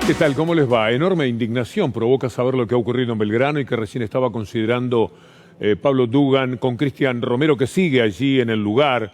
¿Qué tal? ¿Cómo les va? Enorme indignación provoca saber lo que ha ocurrido en Belgrano y que recién estaba considerando Pablo Dugan con Cristian Romero, que sigue allí en el lugar.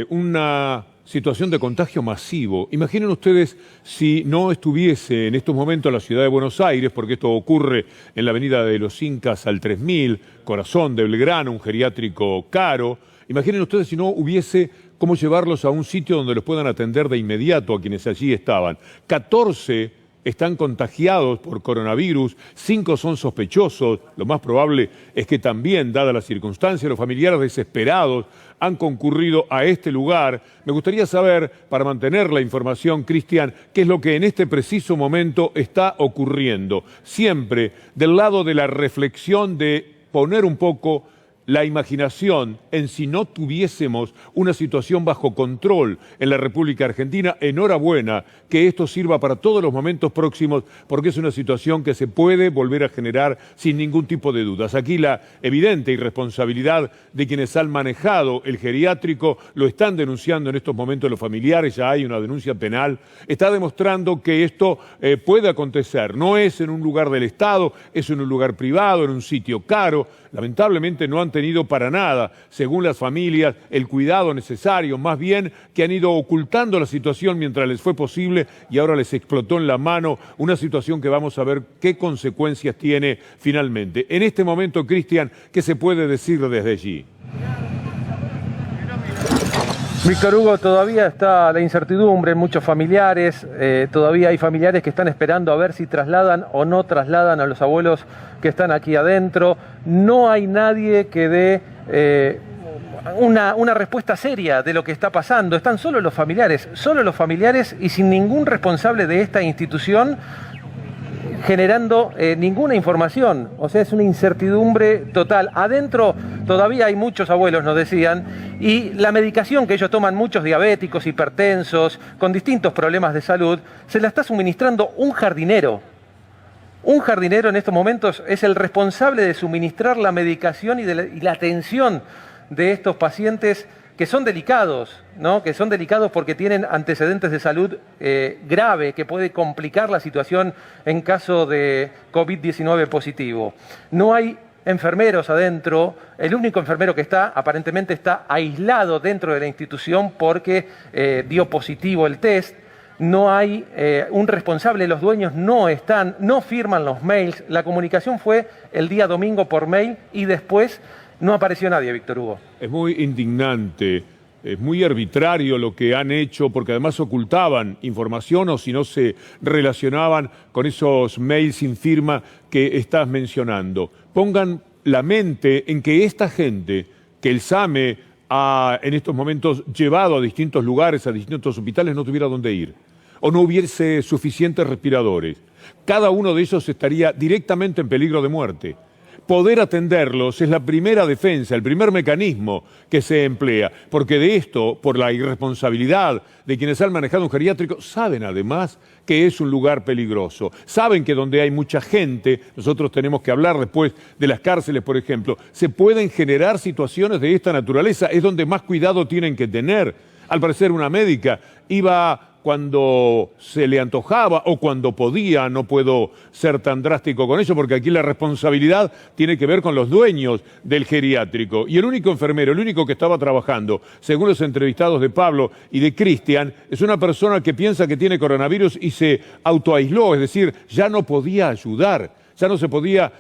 Una situación de contagio masivo. Imaginen ustedes si no estuviese en estos momentos la ciudad de Buenos Aires, porque esto ocurre en la avenida de los Incas al 3000, corazón de Belgrano, un geriátrico caro. Imaginen ustedes si no hubiese cómo llevarlos a un sitio donde los puedan atender de inmediato a quienes allí estaban. 14 están contagiados por coronavirus, 5 son sospechosos. Lo más probable es que también, dada la circunstancia, los familiares desesperados han concurrido a este lugar. Me gustaría saber, para mantener la información, Cristian, qué es lo que en este preciso momento está ocurriendo. Siempre del lado de la reflexión, de poner un poco la imaginación en si no tuviésemos una situación bajo control en la República Argentina. Enhorabuena, que esto sirva para todos los momentos próximos, porque es una situación que se puede volver a generar sin ningún tipo de dudas. Aquí la evidente irresponsabilidad de quienes han manejado el geriátrico, lo están denunciando en estos momentos los familiares, ya hay una denuncia penal, está demostrando que esto puede acontecer. No es en un lugar del Estado, es en un lugar privado, en un sitio caro. Lamentablemente no han tenido para nada, según las familias, el cuidado necesario, más bien que han ido ocultando la situación mientras les fue posible y ahora les explotó en la mano una situación que vamos a ver qué consecuencias tiene finalmente. En este momento, Cristian, ¿qué se puede decir desde allí? Víctor Hugo, todavía está la incertidumbre en muchos familiares, todavía hay familiares que están esperando a ver si trasladan o no trasladan a los abuelos que están aquí adentro. No hay nadie que dé una respuesta seria de lo que está pasando. Están solo los familiares y sin ningún responsable de esta institución generando ninguna información. O sea, es una incertidumbre total. Adentro todavía hay muchos abuelos, nos decían, y la medicación que ellos toman, muchos diabéticos, hipertensos, con distintos problemas de salud, se la está suministrando un jardinero. Un jardinero en estos momentos es el responsable de suministrar la medicación y la atención de estos pacientes que son delicados, ¿no? Que son delicados porque tienen antecedentes de salud grave, que puede complicar la situación en caso de COVID-19 positivo. No hay enfermeros adentro. El único enfermero que está, aparentemente está aislado dentro de la institución porque dio positivo el test. No hay un responsable, los dueños no firman los mails. La comunicación fue el día domingo por mail y después no apareció nadie, Víctor Hugo. Es muy indignante, es muy arbitrario lo que han hecho, porque además ocultaban información o si no se relacionaban con esos mails sin firma que estás mencionando. Pongan la mente en que esta gente, que el SAME ha en estos momentos llevado a distintos lugares, a distintos hospitales, no tuviera dónde ir, o no hubiese suficientes respiradores. Cada uno de ellos estaría directamente en peligro de muerte. Poder atenderlos es la primera defensa, el primer mecanismo que se emplea, porque de esto, por la irresponsabilidad de quienes han manejado un geriátrico, saben además que es un lugar peligroso. Saben que donde hay mucha gente, nosotros tenemos que hablar después de las cárceles, por ejemplo, se pueden generar situaciones de esta naturaleza, es donde más cuidado tienen que tener. Al parecer una médica iba cuando se le antojaba o cuando podía, no puedo ser tan drástico con eso, porque aquí la responsabilidad tiene que ver con los dueños del geriátrico. Y el único enfermero, el único que estaba trabajando, según los entrevistados de Pablo y de Cristian, es una persona que piensa que tiene coronavirus y se autoaisló, es decir, ya no podía ayudar. Ya no se podía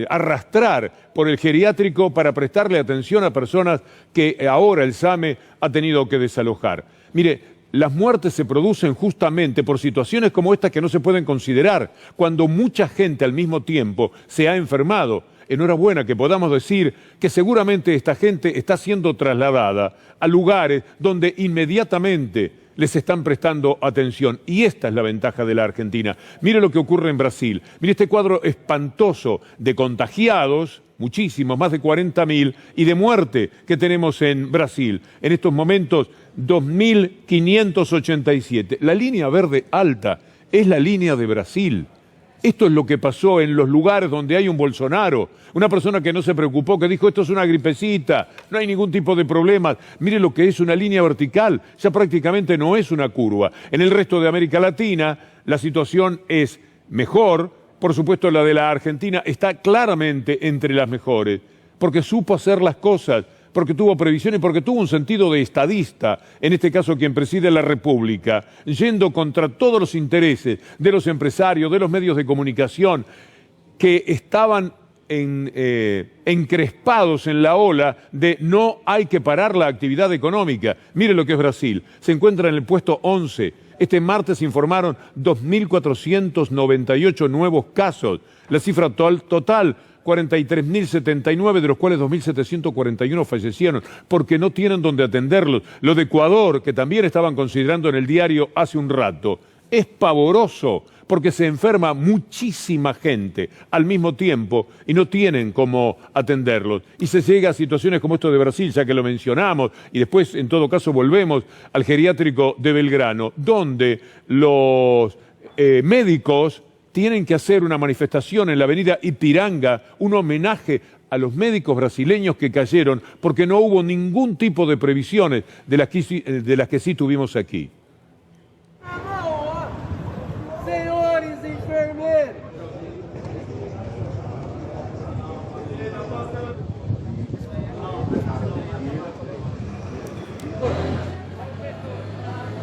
arrastrar por el geriátrico para prestarle atención a personas que ahora el SAME ha tenido que desalojar. Mire, las muertes se producen justamente por situaciones como estas que no se pueden considerar, cuando mucha gente al mismo tiempo se ha enfermado. Enhorabuena que podamos decir que seguramente esta gente está siendo trasladada a lugares donde inmediatamente les están prestando atención. Y esta es la ventaja de la Argentina. Mire lo que ocurre en Brasil. Mire este cuadro espantoso de contagiados, muchísimos, más de 40.000, y de muerte que tenemos en Brasil. En estos momentos, 2.587. La línea verde alta es la línea de Brasil. Esto es lo que pasó en los lugares donde hay un Bolsonaro, una persona que no se preocupó, que dijo esto es una gripecita, no hay ningún tipo de problemas. Mire lo que es una línea vertical, ya prácticamente no es una curva. En el resto de América Latina la situación es mejor, por supuesto la de la Argentina está claramente entre las mejores, porque supo hacer las cosas, porque tuvo previsiones, porque tuvo un sentido de estadista, en este caso quien preside la República, yendo contra todos los intereses de los empresarios, de los medios de comunicación, que estaban encrespados en la ola de no hay que parar la actividad económica. Mire lo que es Brasil, se encuentra en el puesto 11. Este martes informaron 2.498 nuevos casos, la cifra total 43.079, de los cuales 2.741 fallecieron porque no tienen donde atenderlos. Lo de Ecuador, que también estaban considerando en el diario hace un rato, es pavoroso porque se enferma muchísima gente al mismo tiempo y no tienen cómo atenderlos. Y se llega a situaciones como esto de Brasil, ya que lo mencionamos, y después en todo caso volvemos al geriátrico de Belgrano, donde los médicos tienen que hacer una manifestación en la avenida Ipiranga, un homenaje a los médicos brasileños que cayeron porque no hubo ningún tipo de previsiones de las que sí tuvimos aquí. Senhores enfermeiros!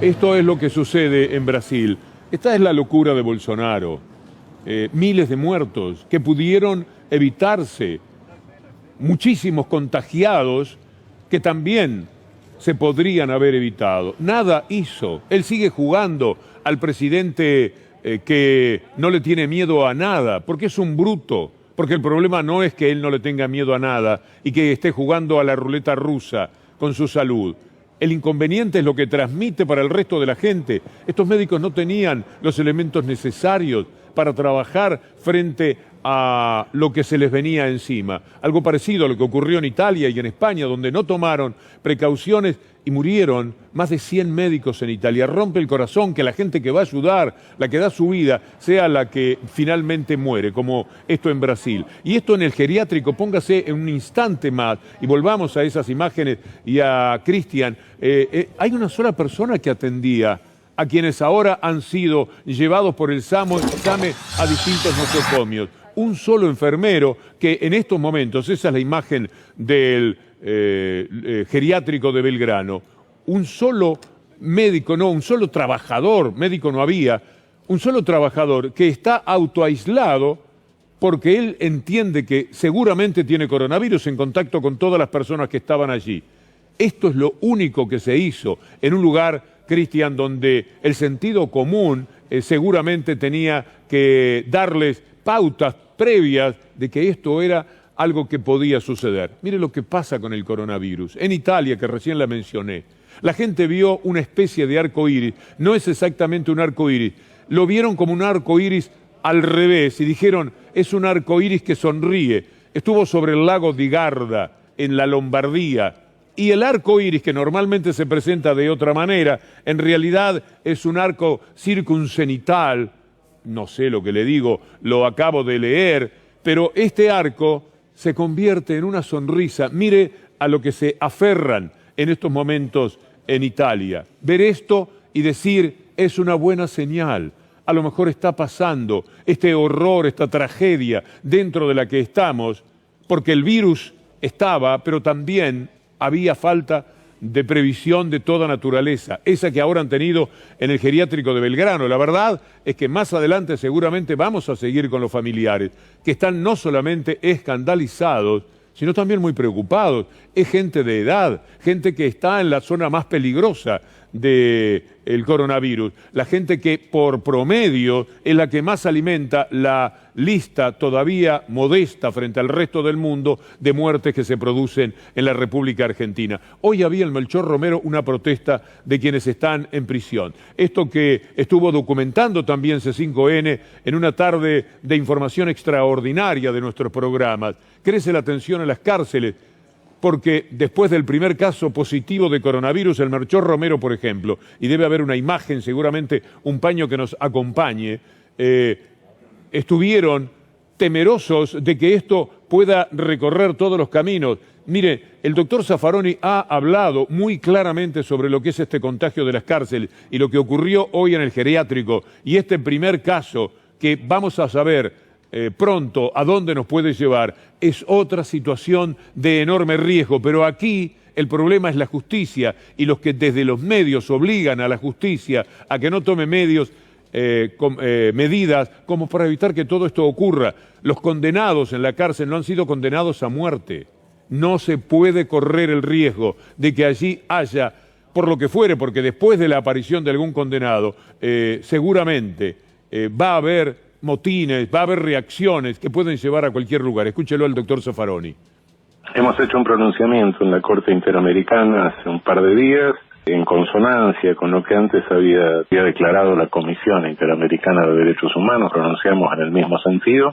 Esto es lo que sucede en Brasil. Esta es la locura de Bolsonaro. Miles de muertos que pudieron evitarse, muchísimos contagiados que también se podrían haber evitado. Nada hizo. Él sigue jugando al presidente que no le tiene miedo a nada, porque es un bruto, porque el problema no es que él no le tenga miedo a nada y que esté jugando a la ruleta rusa con su salud. El inconveniente es lo que transmite para el resto de la gente. Estos médicos no tenían los elementos necesarios para trabajar frente a lo que se les venía encima. Algo parecido a lo que ocurrió en Italia y en España, donde no tomaron precauciones y murieron más de 100 médicos en Italia. Rompe el corazón que la gente que va a ayudar, la que da su vida, sea la que finalmente muere, como esto en Brasil. Y esto en el geriátrico, póngase en un instante más, y volvamos a esas imágenes y a Cristian. Hay una sola persona que atendía a quienes ahora han sido llevados por el SAME a distintos nosocomios. Un solo enfermero que en estos momentos, esa es la imagen del geriátrico de Belgrano, un solo médico, no, un solo trabajador, médico no había, un solo trabajador que está autoaislado porque él entiende que seguramente tiene coronavirus en contacto con todas las personas que estaban allí. Esto es lo único que se hizo en un lugar, Cristian, donde el sentido común seguramente tenía que darles pautas previas de que esto era algo que podía suceder. Mire lo que pasa con el coronavirus. En Italia, que recién la mencioné, la gente vio una especie de arco iris. No es exactamente un arco iris. Lo vieron como un arco iris al revés y dijeron, es un arco iris que sonríe. Estuvo sobre el lago di Garda, en la Lombardía. Y el arco iris, que normalmente se presenta de otra manera, en realidad es un arco circuncenital. No sé lo que le digo, lo acabo de leer, pero este arco se convierte en una sonrisa. Mire a lo que se aferran en estos momentos en Italia. Ver esto y decir, es una buena señal. A lo mejor está pasando este horror, esta tragedia dentro de la que estamos, porque el virus estaba, pero también había falta de previsión de toda naturaleza, esa que ahora han tenido en el geriátrico de Belgrano. La verdad es que más adelante seguramente vamos a seguir con los familiares, que están no solamente escandalizados, sino también muy preocupados. Es gente de edad, gente que está en la zona más peligrosa del coronavirus, la gente que por promedio es la que más alimenta la lista todavía modesta frente al resto del mundo de muertes que se producen en la República Argentina. Hoy había en Melchor Romero una protesta de quienes están en prisión. Esto que estuvo documentando también C5N en una tarde de información extraordinaria de nuestros programas. Crece la tensión en las cárceles, porque después del primer caso positivo de coronavirus, el Melchor Romero, por ejemplo, y debe haber una imagen, seguramente un paño que nos acompañe, estuvieron temerosos de que esto pueda recorrer todos los caminos. Mire, el doctor Zaffaroni ha hablado muy claramente sobre lo que es este contagio de las cárceles y lo que ocurrió hoy en el geriátrico, y este primer caso que vamos a saber pronto a dónde nos puede llevar, es otra situación de enorme riesgo, pero aquí el problema es la justicia y los que desde los medios obligan a la justicia a que no tome medidas como para evitar que todo esto ocurra. Los condenados en la cárcel no han sido condenados a muerte. No se puede correr el riesgo de que allí haya, por lo que fuere, porque después de la aparición de algún condenado, seguramente va a haber motines, va a haber reacciones que pueden llevar a cualquier lugar. Escúchelo al doctor Zaffaroni. Hemos hecho un pronunciamiento en la Corte Interamericana hace un par de días, en consonancia con lo que antes había declarado la Comisión Interamericana de Derechos Humanos. Pronunciamos en el mismo sentido,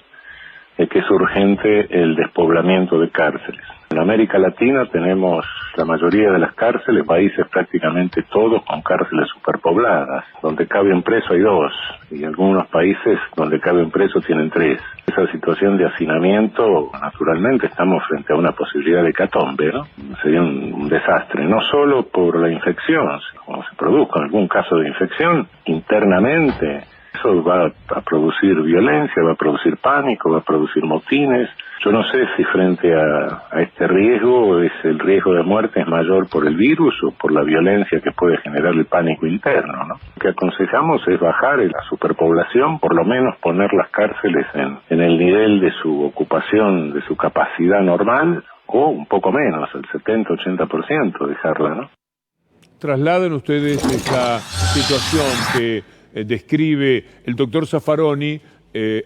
que es urgente el despoblamiento de cárceles. En América Latina tenemos la mayoría de las cárceles, países prácticamente todos con cárceles superpobladas. Donde cabe un preso hay 2, y algunos países donde cabe un preso tienen 3. Esa situación de hacinamiento, naturalmente estamos frente a una posibilidad de hecatombe, ¿no? Sería un desastre, no solo por la infección, como se produzca algún caso de infección internamente. Eso va a producir violencia, va a producir pánico, va a producir motines. Yo no sé si frente a este riesgo, el riesgo de muerte es mayor por el virus o por la violencia que puede generar el pánico interno, ¿no? Lo que aconsejamos es bajar la superpoblación, por lo menos poner las cárceles en el nivel de su ocupación, de su capacidad normal, o un poco menos, el 70-80% dejarla, ¿no? Trasladen ustedes esa situación que describe el doctor Zaffaroni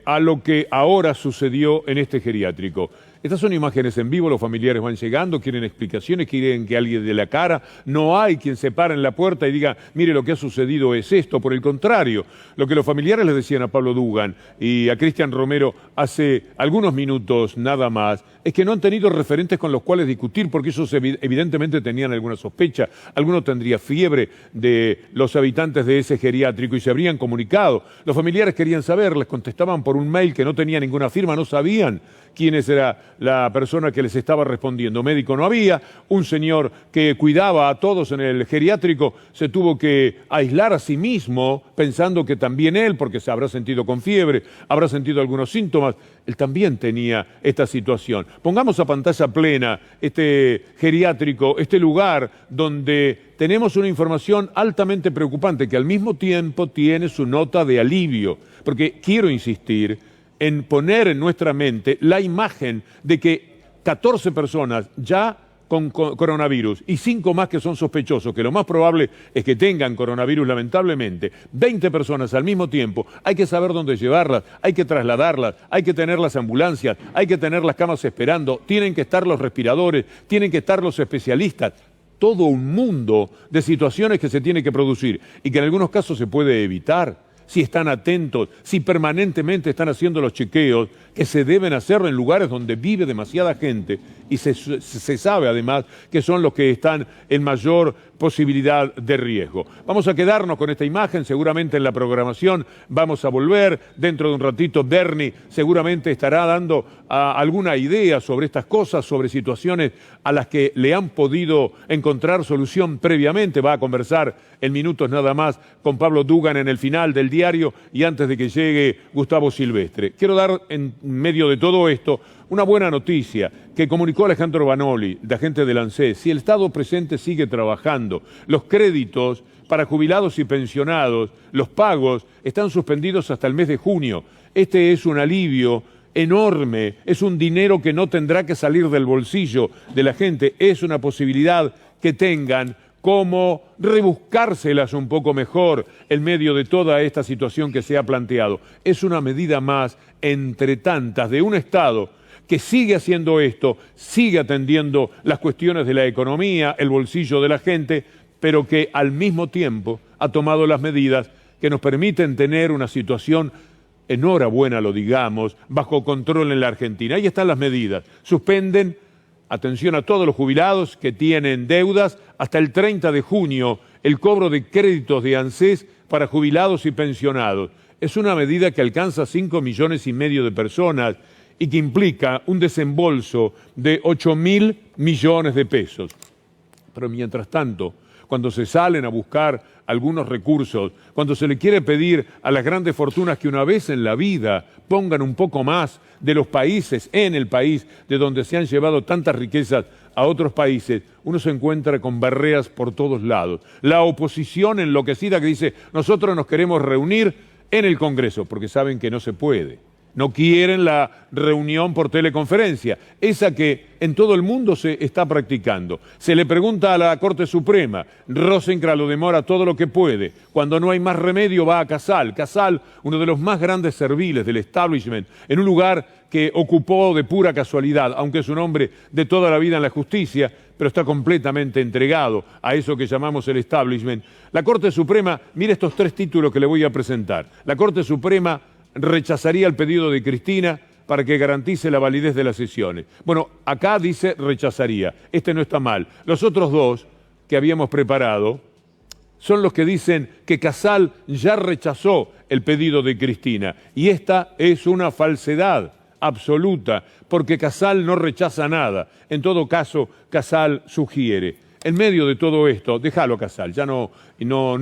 a lo que ahora sucedió en este geriátrico. Estas son imágenes en vivo, los familiares van llegando, quieren explicaciones, quieren que alguien dé la cara. No hay quien se pare en la puerta y diga, mire, lo que ha sucedido es esto. Por el contrario, lo que los familiares les decían a Pablo Dugan y a Cristian Romero hace algunos minutos nada más, es que no han tenido referentes con los cuales discutir, porque ellos evidentemente tenían alguna sospecha. Alguno tendría fiebre de los habitantes de ese geriátrico y se habrían comunicado. Los familiares querían saber, les contestaban por un mail que no tenía ninguna firma, no sabían quién era la persona que les estaba respondiendo. Médico no había, un señor que cuidaba a todos en el geriátrico se tuvo que aislar a sí mismo, pensando que también él, porque se habrá sentido con fiebre, habrá sentido algunos síntomas, él también tenía esta situación. Pongamos a pantalla plena este geriátrico, este lugar donde tenemos una información altamente preocupante que al mismo tiempo tiene su nota de alivio, porque quiero insistir en poner en nuestra mente la imagen de que 14 personas ya con coronavirus y 5 más que son sospechosos, que lo más probable es que tengan coronavirus lamentablemente, 20 personas al mismo tiempo, hay que saber dónde llevarlas, hay que trasladarlas, hay que tener las ambulancias, hay que tener las camas esperando, tienen que estar los respiradores, tienen que estar los especialistas. Todo un mundo de situaciones que se tiene que producir y que en algunos casos se puede evitar si están atentos, si permanentemente están haciendo los chequeos que se deben hacer en lugares donde vive demasiada gente y se sabe además que son los que están en mayor posibilidad de riesgo. Vamos a quedarnos con esta imagen, seguramente en la programación vamos a volver. Dentro de un ratito Bernie seguramente estará dando alguna idea sobre estas cosas, sobre situaciones a las que le han podido encontrar solución previamente. Va a conversar en minutos nada más con Pablo Dugan en el final del diario y antes de que llegue Gustavo Silvestre. Quiero dar en medio de todo esto una buena noticia que comunicó Alejandro Banoli, de agente del ANSES. Si el Estado presente sigue trabajando, los créditos para jubilados y pensionados, los pagos están suspendidos hasta el mes de junio. Este es un alivio enorme, es un dinero que no tendrá que salir del bolsillo de la gente, es una posibilidad que tengan como rebuscárselas un poco mejor en medio de toda esta situación que se ha planteado. Es una medida más entre tantas de un Estado que sigue haciendo esto, sigue atendiendo las cuestiones de la economía, el bolsillo de la gente, pero que al mismo tiempo ha tomado las medidas que nos permiten tener una situación, enhorabuena lo digamos, bajo control en la Argentina. Ahí están las medidas. Suspenden, atención a todos los jubilados que tienen deudas, hasta el 30 de junio el cobro de créditos de ANSES para jubilados y pensionados. Es una medida que alcanza 5,5 millones de personas y que implica un desembolso de 8.000 millones de pesos. Pero mientras tanto, cuando se salen a buscar algunos recursos, cuando se le quiere pedir a las grandes fortunas que una vez en la vida pongan un poco más de los países en el país de donde se han llevado tantas riquezas a otros países, uno se encuentra con barreras por todos lados. La oposición enloquecida que dice, nosotros nos queremos reunir en el Congreso, porque saben que no se puede. No quieren la reunión por teleconferencia, esa que en todo el mundo se está practicando. Se le pregunta a la Corte Suprema, Rosenkrantz lo demora todo lo que puede. Cuando no hay más remedio va a Casal. Casal, uno de los más grandes serviles del establishment, en un lugar que ocupó de pura casualidad, aunque es un hombre de toda la vida en la justicia, pero está completamente entregado a eso que llamamos el establishment. La Corte Suprema, mire estos 3 títulos que le voy a presentar. La Corte Suprema rechazaría el pedido de Cristina para que garantice la validez de las sesiones. Bueno, acá dice rechazaría. Este no está mal. Los otros 2 que habíamos preparado son los que dicen que Casal ya rechazó el pedido de Cristina. Y esta es una falsedad absoluta, porque Casal no rechaza nada. En todo caso, Casal sugiere. En medio de todo esto, déjalo a Casal, ya no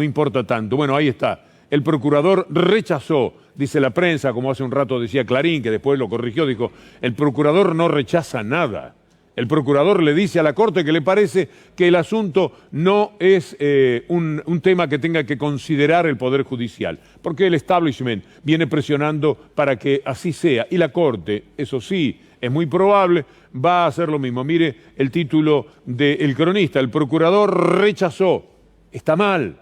importa tanto. Bueno, ahí está. El procurador rechazó, dice la prensa, como hace un rato decía Clarín, que después lo corrigió, dijo, el procurador no rechaza nada. El procurador le dice a la Corte que le parece que el asunto no es un tema que tenga que considerar el Poder Judicial, porque el establishment viene presionando para que así sea. Y la Corte, eso sí, es muy probable, va a hacer lo mismo. Mire el título del cronista, el procurador rechazó. Está mal.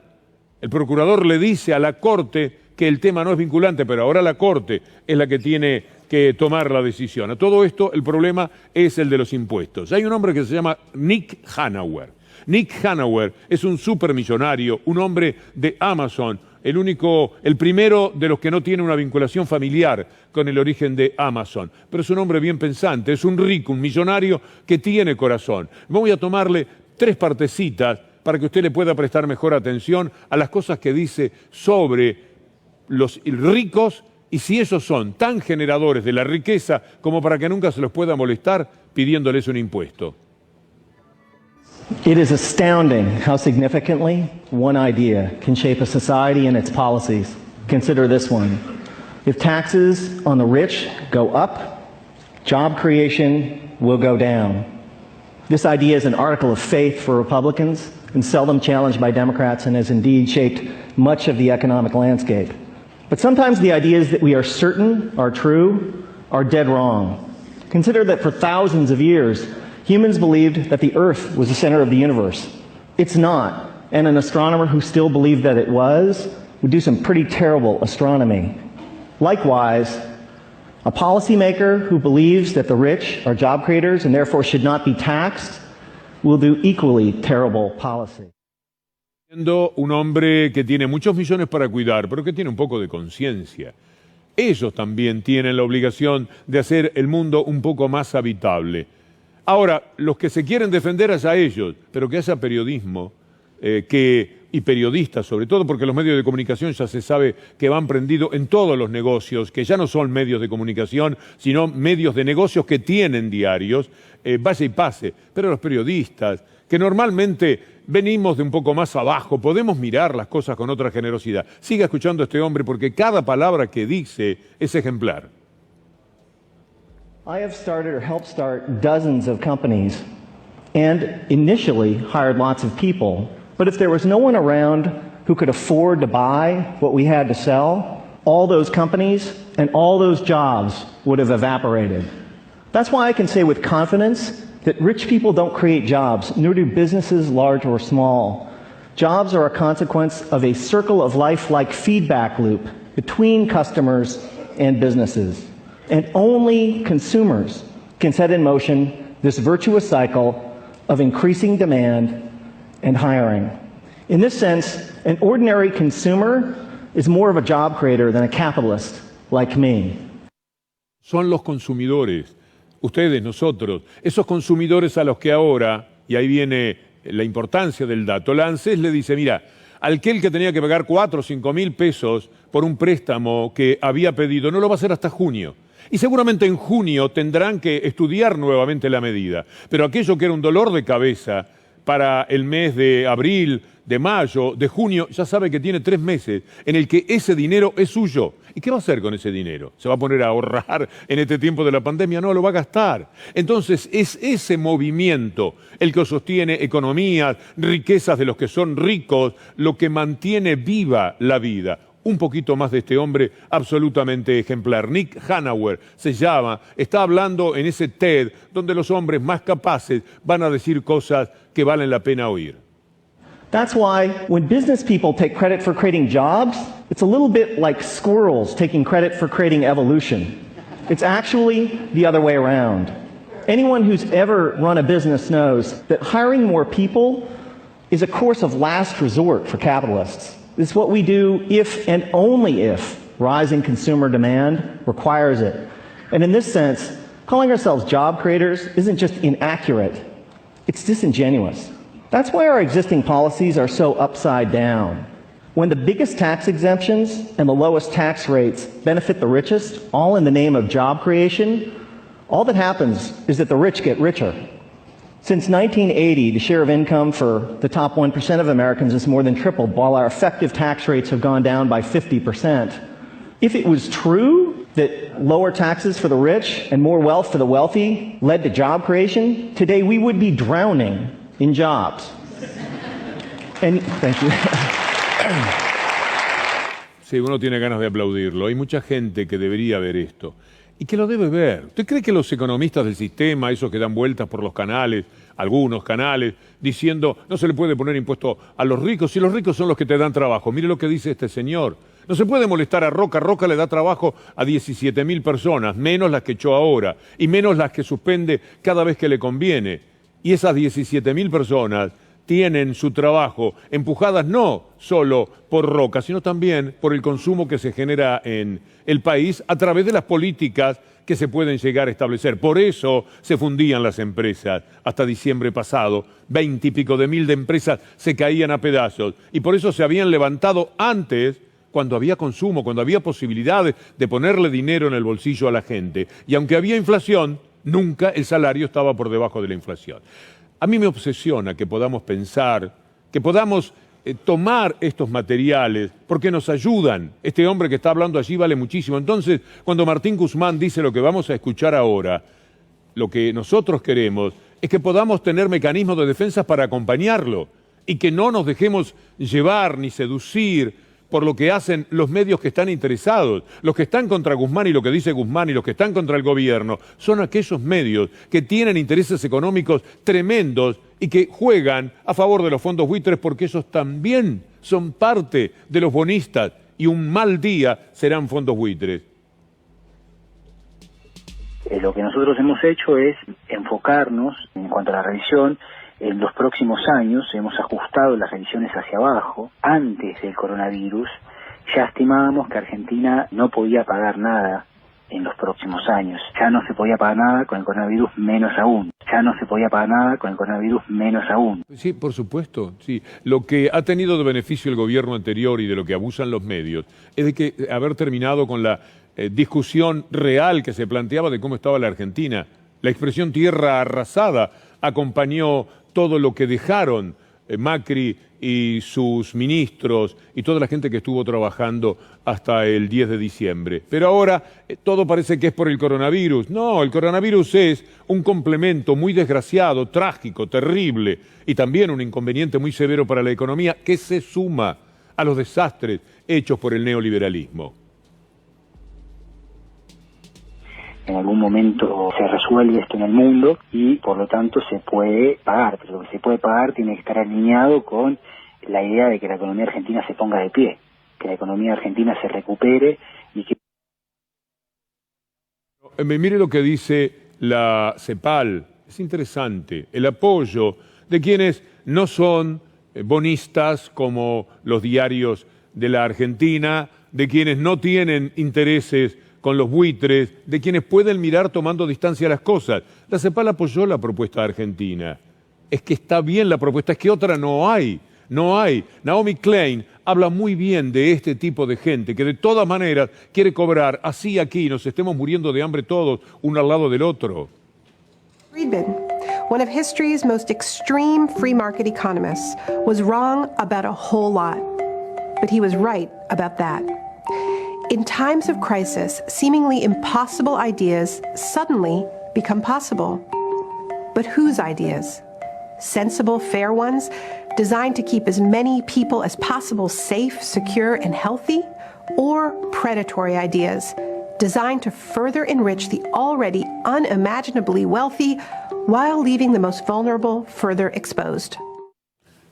El procurador le dice a la Corte que el tema no es vinculante, pero ahora la Corte es la que tiene que tomar la decisión. A todo esto, el problema es el de los impuestos. Hay un hombre que se llama Nick Hanauer. Nick Hanauer es un supermillonario, un hombre de Amazon, el primero de los que no tiene una vinculación familiar con el origen de Amazon. Pero es un hombre bien pensante, es un rico, un millonario que tiene corazón. Voy a tomarle 3 partecitas para que usted le pueda prestar mejor atención a las cosas que dice sobre los ricos y si ellos son tan generadores de la riqueza como para que nunca se los pueda molestar pidiéndoles un impuesto. It is astounding how significantly one idea can shape a society and its policies. Consider this one. If taxes on the rich go up, job creation will go down. This idea is an article of faith for Republicans and seldom challenged by Democrats and has indeed shaped much of the economic landscape. But sometimes the ideas that we are certain are true are dead wrong. Consider that for thousands of years, humans believed that the Earth was the center of the universe. It's not, and an astronomer who still believed that it was would do some pretty terrible astronomy. Likewise, a policymaker who believes that the rich are job creators and therefore should not be taxed will do equally terrible policy. Siendo un hombre que tiene muchos millones para cuidar, pero que tiene un poco de conciencia. Ellos también tienen la obligación de hacer el mundo un poco más habitable. Ahora, los que se quieren defender es a ellos, pero que haya periodismo y periodistas sobre todo, porque los medios de comunicación ya se sabe que van prendidos en todos los negocios, que ya no son medios de comunicación, sino medios de negocios que tienen diarios, vaya y pase. Pero los periodistas, que normalmente venimos de un poco más abajo, podemos mirar las cosas con otra generosidad. Siga escuchando a este hombre porque cada palabra que dice es ejemplar. I have started or helped start dozens of companies and initially hired lots of people. But if there was no one around who could afford to buy what we had to sell, all those companies and all those jobs would have evaporated. That's why I can say with confidence that rich people don't create jobs, nor do businesses large or small. Jobs are a consequence of a circle of life-like feedback loop between customers and businesses. And only consumers can set in motion this virtuous cycle of increasing demand and hiring. In this sense, an ordinary consumer is more of a job creator than a capitalist like me. Son los consumidores, ustedes, nosotros, esos consumidores a los que ahora, y ahí viene la importancia del dato, la ANSES le dice, mira, Aquel que tenía que pagar 4 o 5 mil pesos por un préstamo que había pedido, no lo va a hacer hasta junio. Y seguramente en junio tendrán que estudiar nuevamente la medida. Pero aquello que era un dolor de cabeza para el mes de abril, de mayo, de junio, ya sabe que tiene 3 meses en el que ese dinero es suyo. ¿Y qué va a hacer con ese dinero? ¿Se va a poner a ahorrar en este tiempo de la pandemia? No, lo va a gastar. Entonces es ese movimiento el que sostiene economías, riquezas de los que son ricos, lo que mantiene viva la vida. Un poquito más de este hombre absolutamente ejemplar. Nick Hanauer se llama, está hablando en ese TED donde los hombres más capaces van a decir cosas que valen la pena oír. That's why when business people take credit for creating jobs, it's a little bit like squirrels taking credit for creating evolution. It's actually the other way around. Anyone who's ever run a business knows that hiring more people is a course of last resort for capitalists. It's what we do if and only if rising consumer demand requires it. And in this sense, calling ourselves job creators isn't just inaccurate, it's disingenuous. That's why our existing policies are so upside down. When the biggest tax exemptions and the lowest tax rates benefit the richest, all in the name of job creation, all that happens is that the rich get richer. Since 1980, the share of income for the top 1% of Americans has more than tripled, while our effective tax rates have gone down by 50%. If it was true that lower taxes for the rich and more wealth for the wealthy led to job creation, today we would be drowning in jobs. And thank you. Sí, uno tiene ganas de aplaudirlo. Hay mucha gente que debería ver esto y que lo debe ver. ¿Usted cree que los economistas del sistema, esos que dan vueltas por los canales, algunos canales, diciendo no se le puede poner impuesto a los ricos, si los ricos son los que te dan trabajo? Mire lo que dice este señor. No se puede molestar a Roca. Roca le da trabajo a 17.000 personas, menos las que echó ahora y menos las que suspende cada vez que le conviene. Y esas 17.000 personas tienen su trabajo empujadas no solo por Roca, sino también por el consumo que se genera en el país a través de las políticas que se pueden llegar a establecer. Por eso se fundían las empresas. Hasta diciembre pasado, 20 y pico de mil de empresas se caían a pedazos. Y por eso se habían levantado antes, cuando había consumo, cuando había posibilidades de ponerle dinero en el bolsillo a la gente. Y aunque había inflación, nunca el salario estaba por debajo de la inflación. A mí me obsesiona que podamos pensar, que podamos tomar estos materiales porque nos ayudan. Este hombre que está hablando allí vale muchísimo. Entonces, cuando Martín Guzmán dice lo que vamos a escuchar ahora, lo que nosotros queremos es que podamos tener mecanismos de defensa para acompañarlo y que no nos dejemos llevar ni seducir por lo que hacen los medios que están interesados. Los que están contra Guzmán y lo que dice Guzmán y los que están contra el gobierno son aquellos medios que tienen intereses económicos tremendos y que juegan a favor de los fondos buitres porque ellos también son parte de los bonistas y un mal día serán fondos buitres. Lo que nosotros hemos hecho es enfocarnos en cuanto a la revisión. En los próximos años hemos ajustado las revisiones hacia abajo. Antes del coronavirus ya estimábamos que Argentina no podía pagar nada en los próximos años. Ya no se podía pagar nada con el coronavirus, menos aún. Ya no se podía pagar nada con el coronavirus, menos aún. Sí, por supuesto, sí. Lo que ha tenido de beneficio el gobierno anterior y de lo que abusan los medios es de que haber terminado con la discusión real que se planteaba de cómo estaba la Argentina. La expresión tierra arrasada acompañó todo lo que dejaron Macri y sus ministros y toda la gente que estuvo trabajando hasta el 10 de diciembre. Pero ahora todo parece que es por el coronavirus. No, el coronavirus es un complemento muy desgraciado, trágico, terrible y también un inconveniente muy severo para la economía que se suma a los desastres hechos por el neoliberalismo. En algún momento se resuelve esto en el mundo y por lo tanto se puede pagar, pero lo que se puede pagar tiene que estar alineado con la idea de que la economía argentina se ponga de pie, que la economía argentina se recupere y que... Mire lo que dice la CEPAL, es interesante, el apoyo de quienes no son bonistas como los diarios de la Argentina, de quienes no tienen intereses con los buitres, de quienes pueden mirar tomando distancia las cosas. La CEPAL apoyó la propuesta argentina. Es que está bien la propuesta, es que otra no hay. no hay. Naomi Klein habla muy bien de este tipo de gente que de todas maneras quiere cobrar, así aquí nos estemos muriendo de hambre todos, uno al lado del otro. Friedman, one of history's most extreme free market economists, was wrong about a whole lot, but he was right about that. In times of crisis, seemingly impossible ideas suddenly become possible. But whose ideas? Sensible, fair ones, designed to keep as many people as possible safe, secure, and healthy? Or predatory ideas, designed to further enrich the already unimaginably wealthy while leaving the most vulnerable further exposed?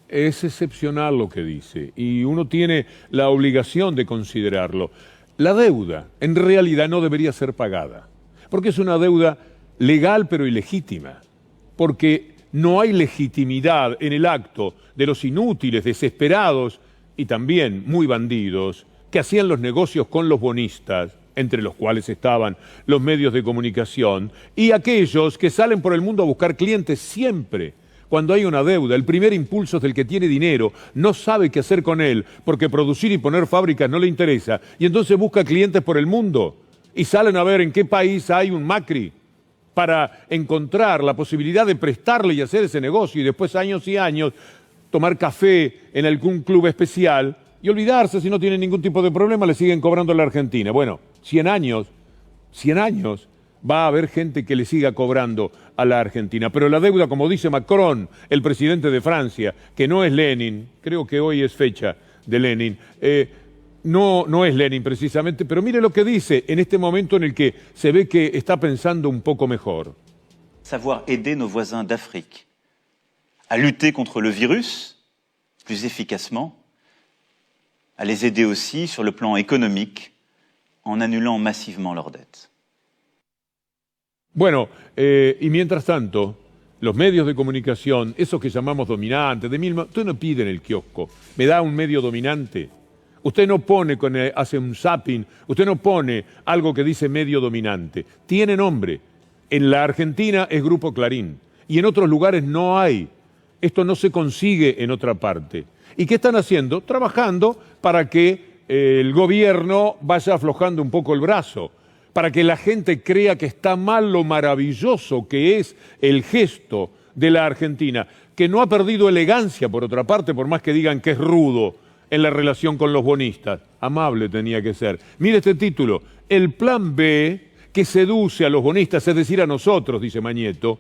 Es excepcional lo que dice y uno tiene la obligación de considerarlo. La deuda en realidad no debería ser pagada, porque es una deuda legal pero ilegítima, porque no hay legitimidad en el acto de los inútiles, desesperados y también muy bandidos que hacían los negocios con los bonistas, entre los cuales estaban los medios de comunicación, y aquellos que salen por el mundo a buscar clientes siempre. Cuando hay una deuda, el primer impulso es del que tiene dinero, no sabe qué hacer con él, porque producir y poner fábricas no le interesa, y entonces busca clientes por el mundo, y salen a ver en qué país hay un Macri, para encontrar la posibilidad de prestarle y hacer ese negocio, y después años y años tomar café en algún club especial, y olvidarse, si no tienen ningún tipo de problema, le siguen cobrando a la Argentina. Bueno, 100 años, va a haber gente que le siga cobrando a la Argentina. Pero la deuda, como dice Macron, el presidente de Francia, que no es Lenin, creo que hoy es fecha de Lenin, no es Lenin precisamente, pero mire lo que dice en este momento en el que se ve que está pensando un poco mejor. Savoir aider nos voisins d'Afrique à lutter contre le virus plus efficacement, à les aider aussi sur le plan économique en annulant massivement leurs dettes. Bueno, y mientras tanto, los medios de comunicación, esos que llamamos dominantes, usted no pide en el kiosco, me da un medio dominante. Usted no pone, hace un zapping, usted no pone algo que dice medio dominante. Tiene nombre. En la Argentina es Grupo Clarín y en otros lugares no hay. Esto no se consigue en otra parte. ¿Y qué están haciendo? Trabajando para que el gobierno vaya aflojando un poco el brazo, para que la gente crea que está mal lo maravilloso que es el gesto de la Argentina, que no ha perdido elegancia, por otra parte, por más que digan que es rudo en la relación con los bonistas. Amable tenía que ser. Mire este título, el plan B que seduce a los bonistas, es decir, a nosotros, dice Mañeto,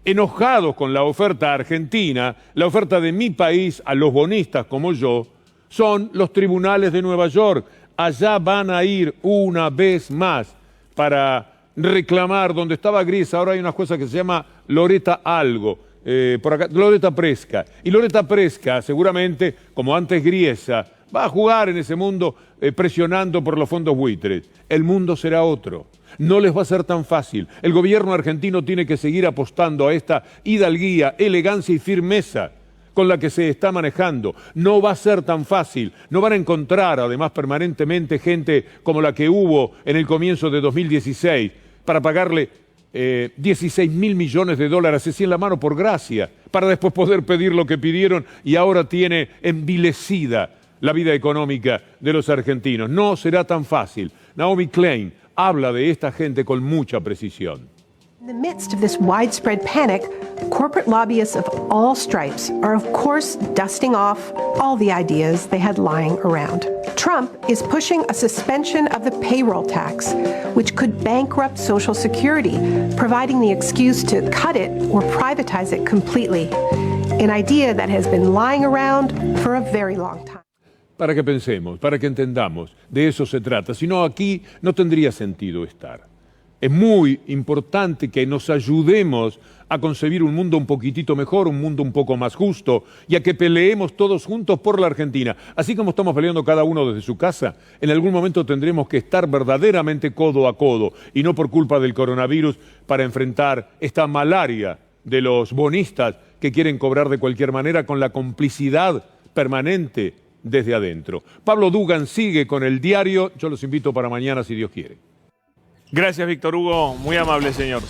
enojados con la oferta argentina, la oferta de mi país a los bonistas como yo, son los tribunales de Nueva York. Allá van a ir una vez más para reclamar donde estaba Gris. Ahora hay una jueza que se llama Loreta algo, por acá, Loreta Presca. Y Loreta Presca, seguramente, como antes Griesa, va a jugar en ese mundo presionando por los fondos buitres. El mundo será otro. No les va a ser tan fácil. El gobierno argentino tiene que seguir apostando a esta hidalguía, elegancia y firmeza con la que se está manejando. No va a ser tan fácil. No van a encontrar, además, permanentemente gente como la que hubo en el comienzo de 2016 para pagarle 16.000 millones de dólares así en la mano por gracia, para después poder pedir lo que pidieron y ahora tiene envilecida la vida económica de los argentinos. No será tan fácil. Naomi Klein habla de esta gente con mucha precisión. In the midst of this widespread panic, corporate lobbyists of all stripes are, of course, dusting off all the ideas they had lying around. Trump is pushing a suspension of the payroll tax, which could bankrupt Social Security, providing the excuse to cut it or privatize it completely, an idea that has been lying around for a very long time. Para que pensemos, para que entendamos, de eso se trata. Si no, aquí no tendría sentido estar. Es muy importante que nos ayudemos a concebir un mundo un poquitito mejor, un mundo un poco más justo, y a que peleemos todos juntos por la Argentina. Así como estamos peleando cada uno desde su casa, en algún momento tendremos que estar verdaderamente codo a codo, y no por culpa del coronavirus, para enfrentar esta malaria de los bonistas que quieren cobrar de cualquier manera con la complicidad permanente desde adentro. Pablo Dugan sigue con el diario. Yo los invito para mañana si Dios quiere. Gracias, Víctor Hugo. Muy amable, señor.